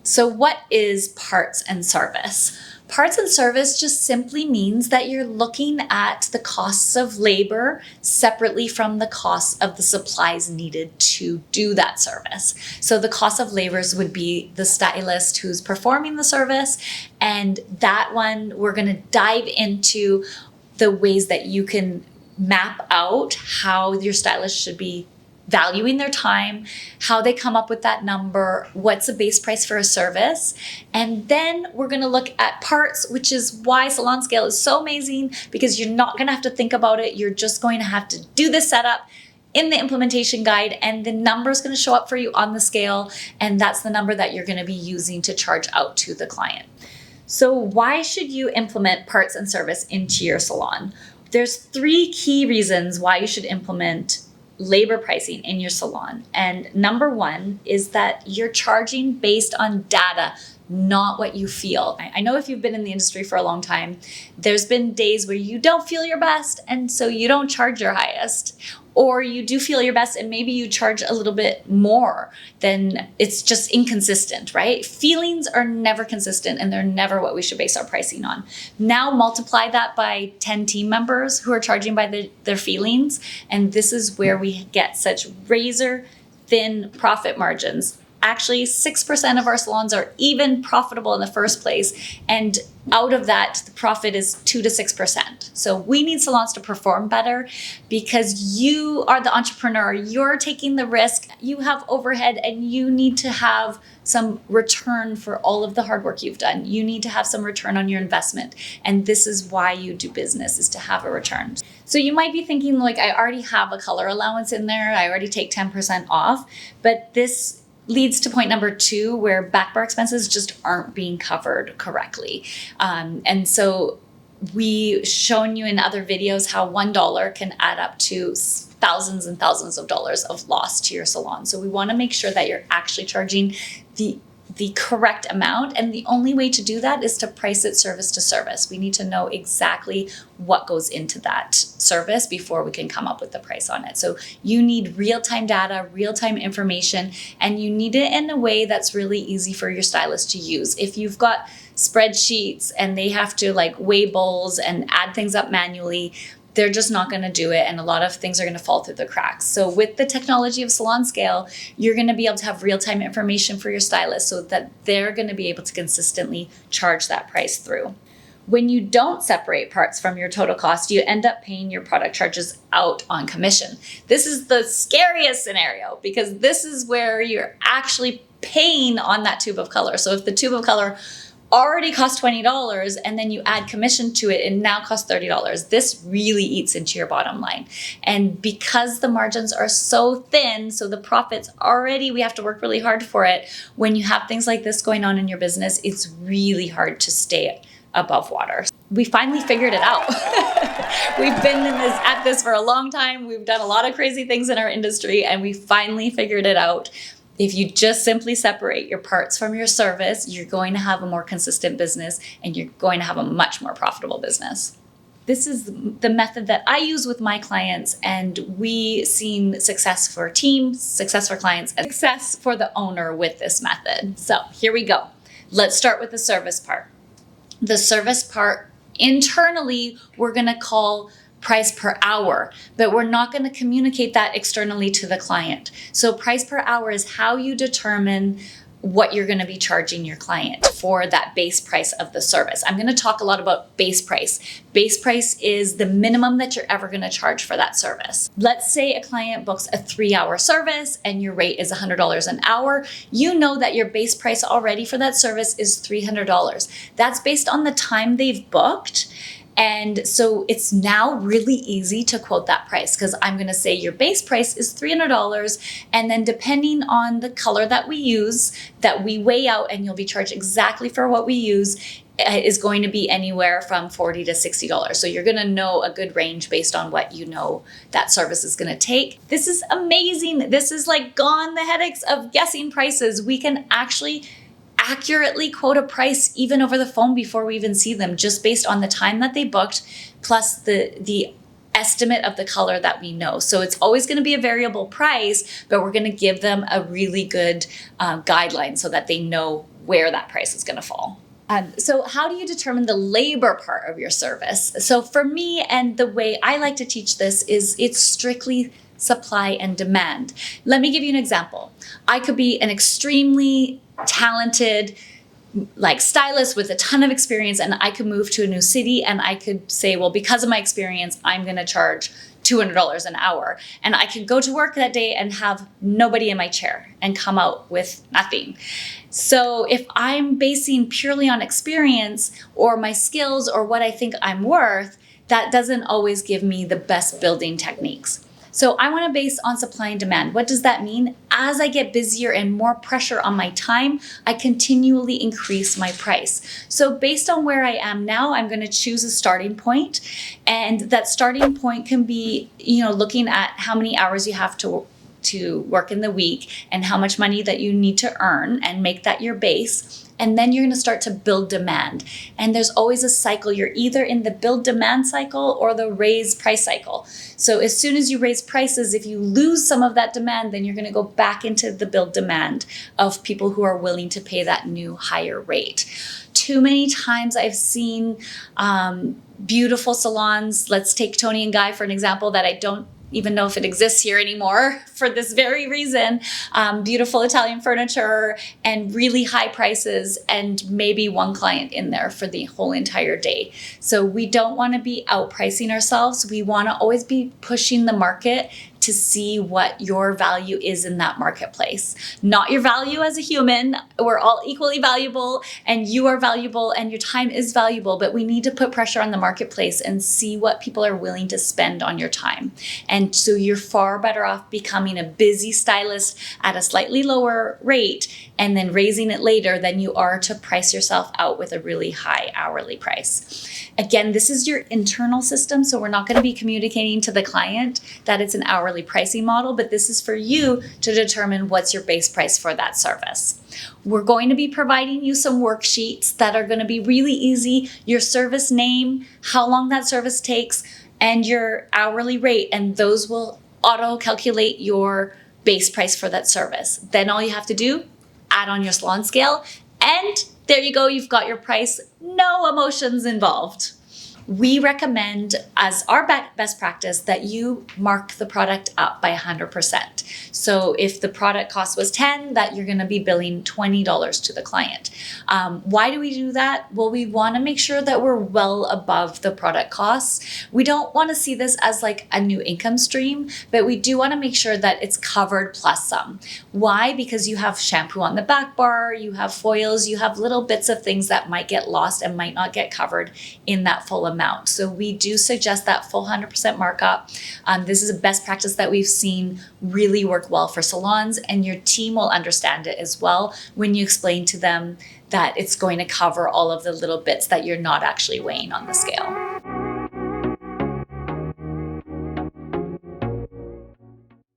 So what is parts and service? Parts and service just simply means that you're looking at the costs of labor separately from the costs of the supplies needed to do that service. So the cost of labors would be the stylist who's performing the service, and that one we're going to dive into the ways that you can map out how your stylist should be valuing their time, how they come up with that number, what's the base price for a service. And then we're going to look at parts, which is why SalonScale is so amazing, because you're not going to have to think about it. You're just going to have to do the setup in the implementation guide, and the number is going to show up for you on the scale. And that's the number that you're going to be using to charge out to the client. So why should you implement parts and service into your salon? There's 3 key reasons why you should implement labor pricing in your salon. And number 1 is that you're charging based on data, not what you feel. I know if you've been in the industry for a long time, there's been days where you don't feel your best, and so you don't charge your highest. Or you do feel your best and maybe you charge a little bit more, then it's just inconsistent, right? Feelings are never consistent, and they're never what we should base our pricing on. Now multiply that by 10 team members who are charging by their feelings, and this is where we get such razor thin profit margins. Actually, 6% of our salons are even profitable in the first place. And out of that, the profit is 2 to 6%. So we need salons to perform better because you are the entrepreneur. You're taking the risk. You have overhead, and you need to have some return for all of the hard work you've done. You need to have some return on your investment. And this is why you do business, is to have a return. So you might be thinking, like, I already have a color allowance in there. I already take 10% off. But this leads to point number 2, where back bar expenses just aren't being covered correctly. And so we've shown you in other videos how $1 can add up to thousands and thousands of dollars of loss to your salon. So we want to make sure that you're actually charging the correct amount. And the only way to do that is to price it service to service. We need to know exactly what goes into that service before we can come up with the price on it. So you need real-time data, real-time information, and you need it in a way that's really easy for your stylist to use. If you've got spreadsheets and they have to weigh bowls and add things up manually, they're just not going to do it, and a lot of things are going to fall through the cracks. So with the technology of SalonScale, you're going to be able to have real-time information for your stylist so that they're going to be able to consistently charge that price through. When you don't separate parts from your total cost, you end up paying your product charges out on commission. This is the scariest scenario because this is where you're actually paying on that tube of color. So if the tube of color already cost $20 and then you add commission to it, it now costs $30. This really eats into your bottom line. And because the margins are so thin, so the profits already, we have to work really hard for it. When you have things like this going on in your business, it's really hard to stay above water. We finally figured it out. We've been at this for a long time. We've done a lot of crazy things in our industry, and we finally figured it out. If you just simply separate your parts from your service, you're going to have a more consistent business, and you're going to have a much more profitable business. This is the method that I use with my clients, and we've seen success for teams, success for clients, and success for the owner with this method. So here we go. Let's start with the service part. The service part, internally, we're going to call price per hour, but we're not going to communicate that externally to the client. So price per hour is how you determine what you're going to be charging your client for that base price of the service. I'm going to talk a lot about base price. Base price is the minimum that you're ever going to charge for that service. Let's say a client books a 3-hour service and your rate is $100 an hour. You know that your base price already for that service is $300. That's based on the time they've booked. And so it's now really easy to quote that price because I'm going to say your base price is $300. And then depending on the color that we use, that we weigh out, and you'll be charged exactly for what we use, is going to be anywhere from $40 to $60. So you're going to know a good range based on what you know that service is going to take. This is amazing. This is gone the headaches of guessing prices. We can actually accurately quote a price even over the phone before we even see them, just based on the time that they booked plus the estimate of the color that we know. So it's always going to be a variable price, but we're going to give them a really good guideline so that they know where that price is going to fall. So how do you determine the labor part of your service? So for me, and the way I like to teach this, is it's strictly supply and demand. Let me give you an example. I could be an extremely talented stylist with a ton of experience, and I could move to a new city and I could say, well, because of my experience, I'm going to charge $200 an hour. And I could go to work that day and have nobody in my chair and come out with nothing. So if I'm basing purely on experience or my skills or what I think I'm worth, that doesn't always give me the best building techniques. So I want to base on supply and demand. What does that mean? As I get busier and more pressure on my time, I continually increase my price. So based on where I am now, I'm going to choose a starting point. And that starting point can be, looking at how many hours you have to work in the week and how much money that you need to earn, and make that your base. And then you're going to start to build demand. And there's always a cycle. You're either in the build demand cycle or the raise price cycle. So as soon as you raise prices, if you lose some of that demand, then you're going to go back into the build demand of people who are willing to pay that new higher rate. Too many times I've seen beautiful salons. Let's take Tony and Guy for an example that I don't even know if it exists here anymore for this very reason. Beautiful Italian furniture and really high prices, and maybe one client in there for the whole entire day. So we don't want to be outpricing ourselves. We want to always be pushing the market to see what your value is in that marketplace. Not your value as a human. We're all equally valuable, and you are valuable, and your time is valuable, but we need to put pressure on the marketplace and see what people are willing to spend on your time. And so you're far better off becoming a busy stylist at a slightly lower rate and then raising it later than you are to price yourself out with a really high hourly price. Again, this is your internal system, so we're not going to be communicating to the client that it's an hourly pricing model, but this is for you to determine what's your base price for that service. We're going to be providing you some worksheets that are going to be really easy. Your service name, how long that service takes, and your hourly rate, and those will auto-calculate your base price for that service. Then all you have to do, add on your SalonScale, and there you go, you've got your price, no emotions involved. We recommend as our best practice that you mark the product up by 100%. So if the product cost was $10, that you're going to be billing $20 to the client. Why do we do that? Well, we want to make sure that we're well above the product costs. We don't want to see this as like a new income stream, but we do want to make sure that it's covered plus some. Why? Because you have shampoo on the back bar, you have foils, you have little bits of things that might get lost and might not get covered in that full amount. So we do suggest that full 100% markup. This is a best practice that we've seen really work well for salons, and your team will understand it as well when you explain to them that it's going to cover all of the little bits that you're not actually weighing on the scale.